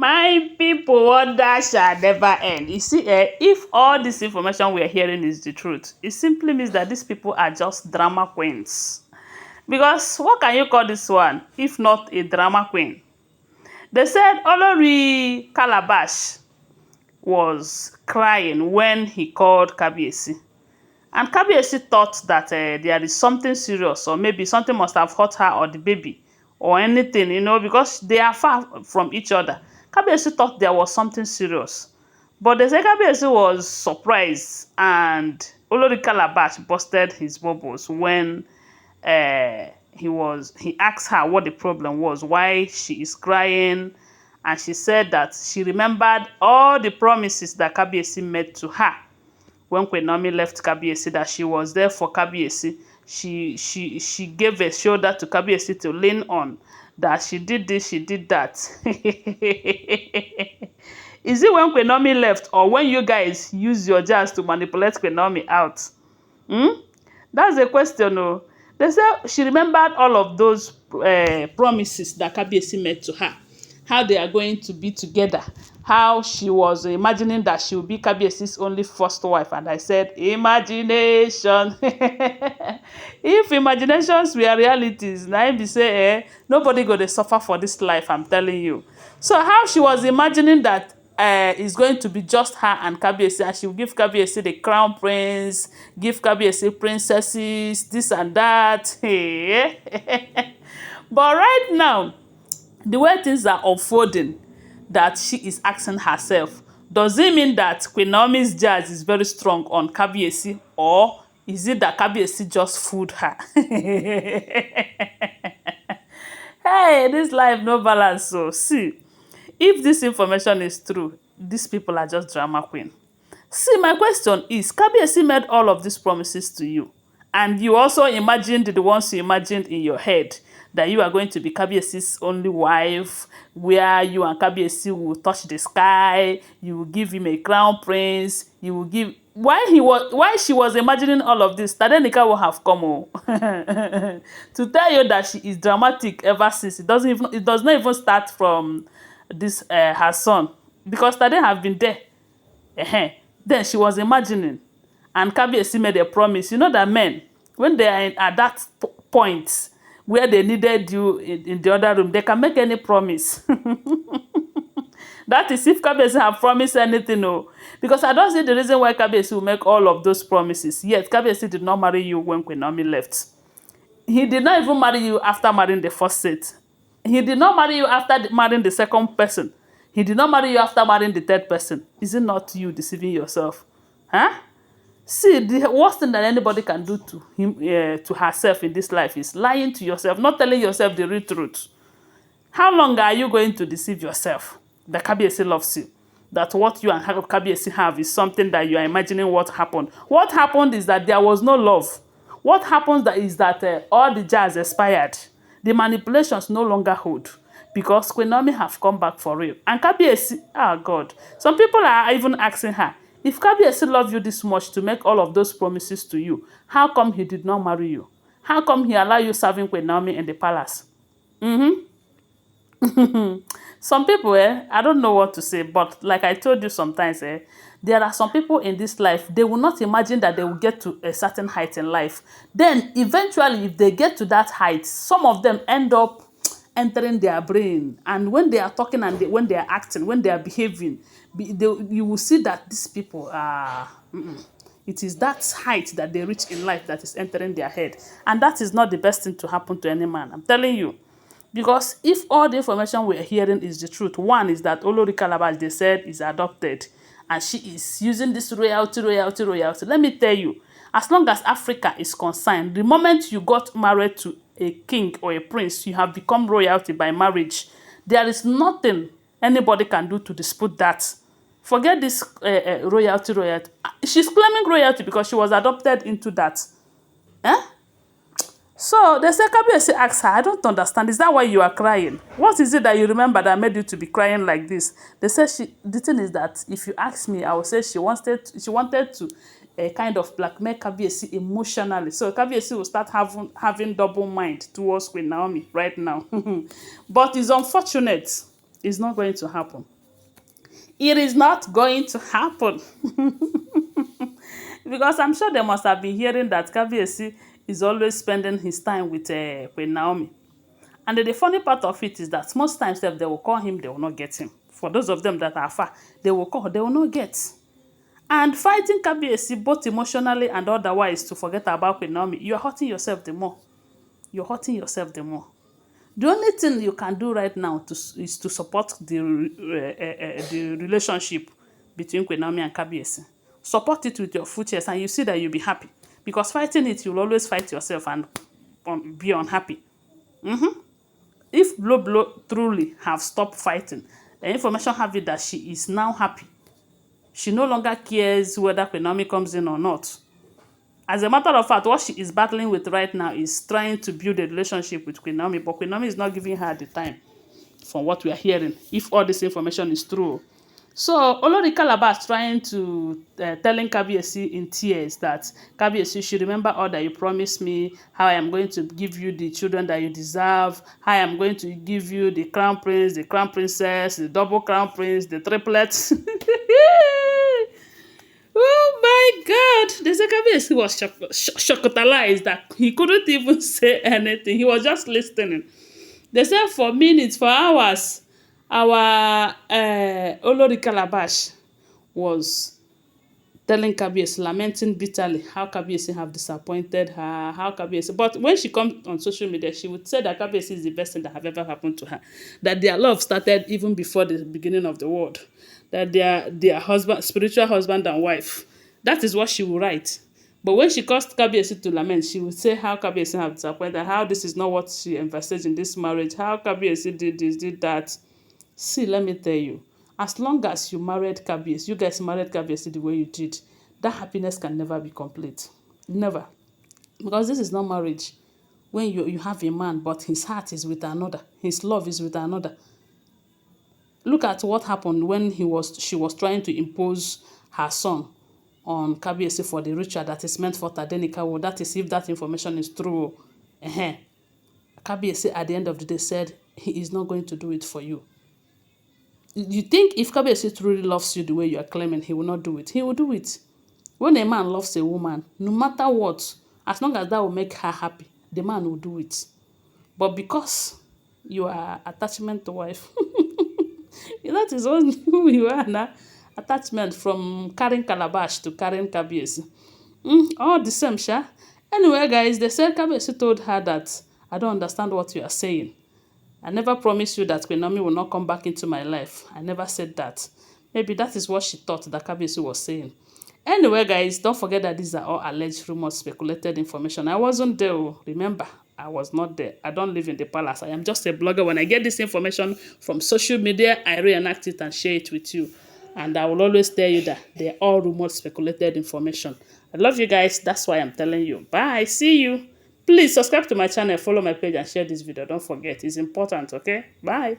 My people, wonder shall never end. You see, if all this information we are hearing is the truth, it simply means that these people are just drama queens. Because what can you call this one if not a drama queen? They said Olori Calabash was crying when he called Kabiyesi. And Kabiyesi thought that there is something serious, or maybe something must have hurt her or the baby or anything, because they are far from each other. Kabiyesi thought there was something serious. But they say Kabiyesi was surprised and Olori Calabash busted his bubbles when he asked her what the problem was, why she is crying, and she said that she remembered all the promises that Kabiyesi made to her when Queen Naomi left Kabiyesi, that she was there for Kabiyesi. She gave a shoulder to Kabiyesi to lean on, that she did this, she did that. Is it when Queen Naomi left or when you guys use your jazz to manipulate Queen Naomi out? That's the question. Oh. They say she remembered all of those promises that Kabiyesi made to her, how they are going to be together, how she was imagining that she will be Kabiyesi's only first wife. And I said, imagination. If imaginations were realities, now if you say, nobody go to suffer for this life, I'm telling you. So how she was imagining that it's going to be just her and Kabiyesi, and she will give Kabiyesi the crown prince, give Kabiyesi princesses, this and that. But right now, the way things are unfolding, that she is asking herself, does it mean that Queen Naomi's jazz is very strong on Kabiyesi, or is it that Kabiyesi just fooled her? Hey, this life no balance. So see, if this information is true, these people are just drama queen. See, my question is, Kabiyesi made all of these promises to you, and you also imagined the ones you imagined in your head, that you are going to be Kabiyesi's only wife, where you and Kabiyesi will touch the sky, you will give him a crown prince, you will give... Why she was imagining all of this, Tadenika will have come to tell you that she is dramatic ever since. It does not even start from this her son, because Tade have been there. Then she was imagining, and Kabiyesi made a promise. You know that men, when they are at that point where they needed you in the other room, they can make any promise. That is if Kabiyesi have promised anything. No. Because I don't see the reason why Kabiyesi will make all of those promises. Yet Kabiyesi did not marry you when Queen Naomi left. He did not even marry you after marrying the first set. He did not marry you after marrying the second person. He did not marry you after marrying the third person. Is it not you deceiving yourself? Huh? See, the worst thing that anybody can do to him, to herself in this life, is lying to yourself, not telling yourself the real truth. How long are you going to deceive yourself that Kabiyesi loves you? That what you and Kabiyesi have is something that you are imagining what happened. What happened is that there was no love. What happens is that all the jazz expired. The manipulations no longer hold, because Queen Naomi have come back for real. And Kabiyesi, oh God, some people are even asking her, if Kabiyesi loved you this much to make all of those promises to you, how come he did not marry you? How come he allowed you serving Queen Naomi in the palace? Some people, I don't know what to say, but like I told you sometimes, there are some people in this life, they will not imagine that they will get to a certain height in life. Then eventually, if they get to that height, some of them end up entering their brain. And when they are talking and when they are acting, when they are behaving, you will see that these people are... It is that height that they reach in life that is entering their head. And that is not the best thing to happen to any man. I'm telling you. Because if all the information we're hearing is the truth, one is that Olori Calabash, they said, is adopted. And she is using this royalty. Let me tell you, as long as Africa is concerned, the moment you got married to a king or a prince, you have become royalty by marriage. There is nothing anybody can do to dispute that. Forget this royalty. She's claiming royalty because she was adopted into that. So they say Kabiyesi asked her, I don't understand. Is that why you are crying? What is it that you remember that made you to be crying like this? They said the thing is that if you ask me, I would say she wanted to kind of blackmail Kabiyesi emotionally. So Kabiyesi will start having double mind towards Queen Naomi right now. But it's unfortunate. It's not going to happen. It is not going to happen. Because I'm sure they must have been hearing that Kabiyesi is always spending his time with Queen Naomi. And the funny part of it is that most times if they will call him, they will not get him. For those of them that are far, they will call, they will not get. And fighting Kabiyesi both emotionally and otherwise to forget about Queen Naomi, you're hurting yourself the more. You're hurting yourself the more. The only thing you can do right now is to support the relationship between Queen Naomi and Kabiyesi. Support it with your full chest and you see that you'll be happy. Because fighting it, you'll always fight yourself and be unhappy. If Blow truly have stopped fighting, the information have it that she is now happy. She no longer cares whether Queen Naomi comes in or not. As a matter of fact, what she is battling with right now is trying to build a relationship with Queen Naomi, but Queen Naomi is not giving her the time, from what we are hearing, if all this information is true. So Olori Calabash trying to telling Kabiyesi in tears that Kabiyesi should remember all that you promised me, how I am going to give you the children that you deserve, how I am going to give you the crown prince, the crown princess, the double crown prince, the triplets. Oh my God! The Kabiyesi was shocked that he couldn't even say anything. He was just listening. They said for minutes, for hours, our Olori Calabash was telling Kabiyesi, lamenting bitterly how Kabiyesi have disappointed her, how Kabiyesi. But when she comes on social media, she would say that Kabiyesi is the best thing that have ever happened to her. That their love started even before the beginning of the world. That their husband, spiritual husband and wife. That is what she will write. But when she caused Kabiyesi to lament, she would say how Kabiyesi have disappointed, how this is not what she envisaged in this marriage, how Kabiyesi did this, did that. See, let me tell you, as long as you married Kabiyesi, you guys married Kabiyesi the way you did, that happiness can never be complete. Never. Because this is not marriage. When you have a man, but his heart is with another, his love is with another. Look at what happened when she was trying to impose her son on Kabiyesi for the ritual that is meant for Tadenikawo. That is, if that information is true. Kabiyesi at the end of the day said he is not going to do it for you. You think if Kabiyesi truly loves you the way you are claiming, he will not do it? He will do it. When a man loves a woman, no matter what, as long as that will make her happy, the man will do it. But because you are attachment to wife, that is who you are now. Attachment from carrying Calabash to carrying Kabiyesi. All the same, sha. Anyway, guys, they said Kabiyesi told her that, I don't understand what you are saying. I never promised you that Queen Naomi will not come back into my life. I never said that. Maybe that is what she thought that Kabiyesi was saying. Anyway, guys, don't forget that these are all alleged rumors, speculated information. I wasn't there. Remember, I was not there. I don't live in the palace. I am just a blogger. When I get this information from social media, I reenact it and share it with you. And I will always tell you that they're all rumors, speculated information. I love you guys. That's why I'm telling you. Bye. See you. Please subscribe to my channel, follow my page, and share this video. Don't forget. It's important, okay? Bye.